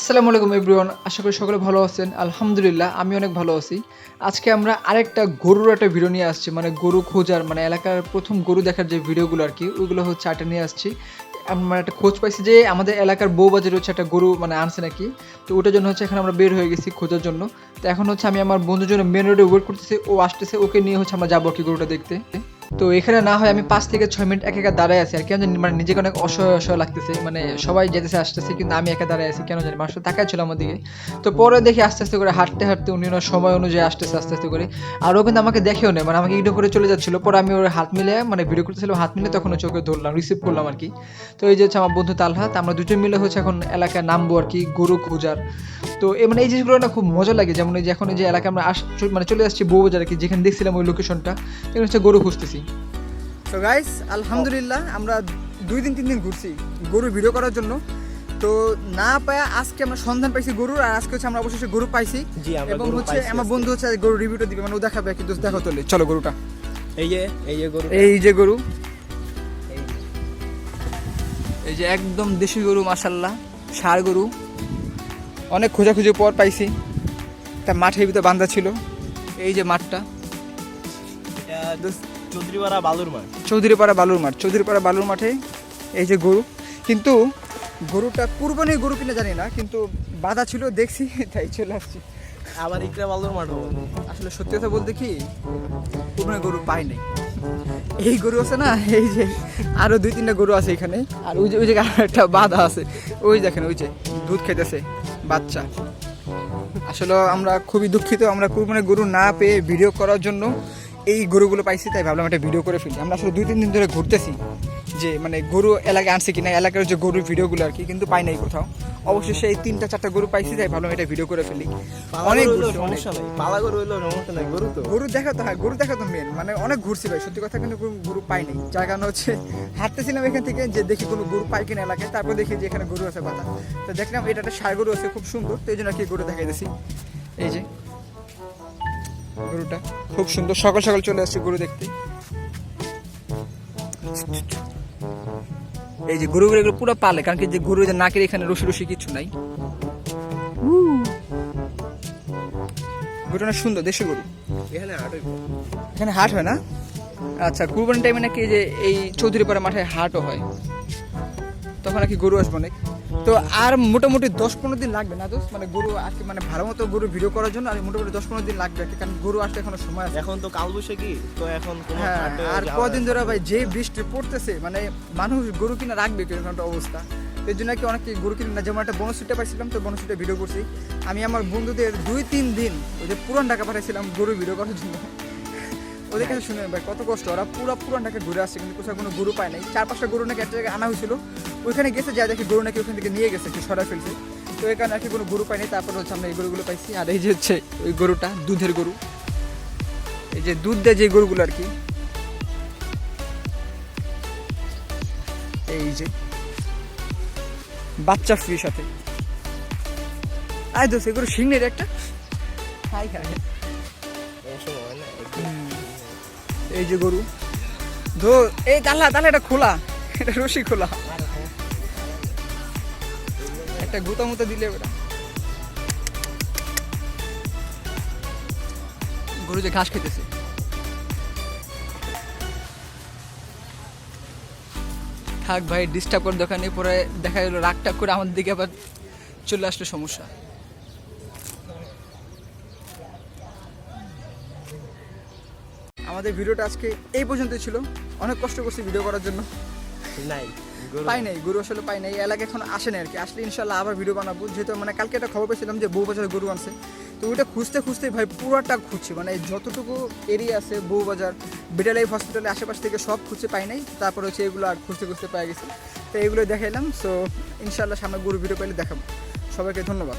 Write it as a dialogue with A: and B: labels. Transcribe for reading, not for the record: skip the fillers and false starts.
A: আসসালামু আলাইকুম এভরিওয়ান, আশা করি সকলে ভালো আছেন। আলহামদুলিল্লাহ আমি অনেক ভালো আছি। আজকে আমরা আরেকটা গরুর একটা ভিডিও নিয়ে আসছি, মানে গরু খোঁজার, মানে এলাকার প্রথম গরু দেখার যে ভিডিওগুলো আর কি, ওইগুলো হচ্ছে আটা নিয়ে আসছি। আমরা একটা খোঁজ পাইছি যে আমাদের এলাকার বউবাজারে হচ্ছে একটা গরু মানে আনছে নাকি। তো ওটার জন্য হচ্ছে এখন আমরা বের হয়ে গেছি খোঁজার জন্য। তো এখন হচ্ছে আমি আমার বন্ধুর জন্য মেন রোডে ওয়েট করতেছি, ও আসতেছে, ওকে নিয়ে হচ্ছে আমরা যাবো কি গরুটা দেখতে। তো এখানে না হয় আমি 5 থেকে 6 মিনিট একা দাঁড়ায় আছি আর কেন জানি, মানে নিজেকে অনেক অসহায় লাগতেছে, মানে সবাই যেতেছে আসতেছে কিন্তু আমি একা দাঁড়ায় আছি কেন জানি, মানুষ তাকায় ছিল আমার দিকে। তো পরে দেখি আস্তে আস্তে করে হাঁটতে হাঁটতে উনি ওনার সময় অনুযায়ী আসতেছে আস্তে আস্তে করে। আর ও কিন্তু আমাকে দেখেও নেই, মানে আমাকে ইগনোর করে চলে যাচ্ছিল। পরে আমি ওর হাত মিলে মানে ভিডিও করতেছিলাম, হাত মিলে তখন চোখে ধরলাম, রিসিভ করলাম আর কি। তো এই যে হচ্ছে আমার বন্ধু তালহাত, আমরা দুজন মিলে হচ্ছে এখন এলাকায় নামবো আর কি গরু খোঁজার। তো মানে এই জিনিসগুলো না খুব মজা লাগে, যেমন এই যে এখন এই যে এলাকায় আমরা মানে চলে আসছি বউবাজার আর কি, যেখানে দেখছিলাম ওই লোকেশনটা, এখানে হচ্ছে গরু খুঁজতেছি। তো গাইস আলহামদুলিল্লাহ আমরা 2-3 দিন ঘুরছি গরুর ভিডিও করার জন্য। তো না পায়া আজকে আমরা সন্ধান পাইছি গরুর, আর আজকে হচ্ছে আমরা অবশেষে গরু পাইছি। এবং হচ্ছে আমার বন্ধু হচ্ছে গরু রিভিউটা দিবে, মানে ও দেখাবে কি দোস্ত, দেখো তোলে চলো গরুটা। এই যে গরু, এই যে একদম দেশি গরু, মাশাআল্লাহ ষাঁড় গরু। অনেক খোঁজাখুঁজির পর পাইছি, একটা মাঠের ভিতরে বাঁধা ছিল। এই যে মাঠটা চৌধুরীপাড়া বালুর মাঠে এই যে গরু। কিন্তু গরুটা কুরবানির গরু কিনা জানি না, কিন্তু বাধা ছিল দেখছি তাই চলে আসছি।
B: আবার একটা বালুর মাঠ
A: আসলে সত্যি কথা বলতে কি, কুরবানির গরু পাই নাই। এই গরু আছে না, এই যে আরো 2-3টা গরু আছে এখানে, আর ওই যে একটা বাধা আছে, ওই দেখেন ওই যে দুধ খেতেছে বাচ্চা। আসলে আমরা খুবই দুঃখিত, আমরা কুরবানির গরু না পেয়ে ভিডিও করার জন্য এই গরুগুলো পাইছি, তাই ভাবলাম একটা ভিডিও করে ফেলি। আমরা আসলে 2-3 দিন ধরে ঘুরতেছি যে মানে গরু এলাকায় আনছে কিনা, এলাকার যে গরুর ভিডিওগুলো আর কি, কিন্তু পাই নাই কোথাও। অবশেষে এই 3-4টা গরু পাইছি, তাই ভাবলাম এটা ভিডিও করে ফেলি। অনেক
B: সমস্যা নাই, পালা গরু হইলো সমস্যা নাই,
A: গরু দেখা তো, হ্যাঁ গরু দেখা তো মেন, মানে অনেক ঘুরছি ভাই সত্যি কথা, কিন্তু গরু পাই নাই। যার কারণে হচ্ছে হাঁটতেছিলাম এখান থেকে যে দেখি কোনো গরু পাই কিনা এলাকায়, তারপর দেখি যে এখানে গরু আছে কথা। তো দেখলাম এটা একটা ষাঁড় গরু আছে, খুব সুন্দর, তো এই জন্য কি গরু দেখাই দিছি। এই যে গরুটা খুব সুন্দর, সকাল সকাল চলে আসছে গরু দেখতে। এই যে গরুগুলো পুরো পালে, কারণ কি যে গরু যে নাকের এখানে রশি কিছু নাই। গরুটা না সুন্দর, দেশি গরু। এখানে হাট হয় না? আচ্ছা, কুরবানি টাইমে নাকি যে এই চৌধুরীপাড়া মাঠে হাটও হয়, তখন নাকি গরু আসবে অনেক। তো আর মোটামুটি 10-15 দিন লাগবে না দোস্ত, মানে গরু আজকে মানে ভালো মতো গরু ভিডিও করার জন্য, আর মোটামুটি 10-15 দিন লাগবে আর কি, কারণ গরু আসতে এখনো সময় আছে।
B: এখন তো কালবৈশাখী, তো এখন
A: হ্যাঁ, আর কদিন ধরে ভাই যে বৃষ্টি পড়তেছে, মানে মানুষ গরু কিনা রাখবে কিরকম একটা অবস্থা। এর জন্য কি অনেকে গরু কিনে না, যেমন একটা বনশ্রীটা পাইছিলাম, তো বনশ্রীটা ভিডিও করছি আমি আমার বন্ধুদের 2-3 দিন ওই যে পুরান ঢাকা পাঠাইছিলাম গরু ভিডিও করার জন্য। ওদের কাছে শুনে ভাই কত কষ্ট, ওরা পুরান ঢাকা ঘুরে আসছে, কিন্তু কোথাও কোনো গরু পায় নাই। 4-5টা গরু নাকি একটা জায়গায় আনা হয়েছিল, ওইখানে গেছে, যা দেখি গরু নাকি ওখান থেকে নিয়ে গেছে, একটু সরা ফেলছে। তো এই কারণে আর কি কোনো গরু পাইনি। তারপর হচ্ছে আমরা এই গরুগুলো পাইছি। আর এই যে হচ্ছে ওই গরুটা দুধের গরু, এই যে দুধ দেয় যে গরুগুলো আর কি, এই যে বাচ্চা ফ্রি সাথে। আয় দোষ এগুলো সিংহের একটা হাই খায়। এই যে গরু ধর, এই তাহলে এটা খোলা, এটা রশি খোলা, একটা গুতা মুতা দিলে ওটা গরু যে ঘাস খেতেছে। থাক ভাই, ডিস্টার্ব করে দোকানে, পরে দেখা গেলো রাগটাগ করে আমাদের দিকে আবার চলে আসলে সমস্যা। আমাদের ভিডিওটা আজকে এই পর্যন্তই ছিল। অনেক কষ্ট করছি ভিডিও করার জন্য, পাই নাই গরু, আসলে পাই নাই, এলাকা এখন আসে না আর কি। আসলে ইনশাল্লাহ আবার ভিডিও বানাবো, যেহেতু মানে কালকে একটা খবর পেয়েছিলাম যে বউবাজারে গরু আনছে। তো ওইটা খুঁজতে ভাই পুরোটা খুঁজছি, মানে যতটুকু এরিয়া আছে বউবাজার, বেটার লাইফ হসপিটালের আশেপাশ থেকে সব খুঁজে পাই নাই। তারপর হচ্ছে এগুলো আর খুঁজতে পাই গেছি, তো এগুলো দেখাইলাম। সো ইনশাল্লাহ সামনে গরু ভিডিও পেলে দেখাবো। সবাইকে ধন্যবাদ।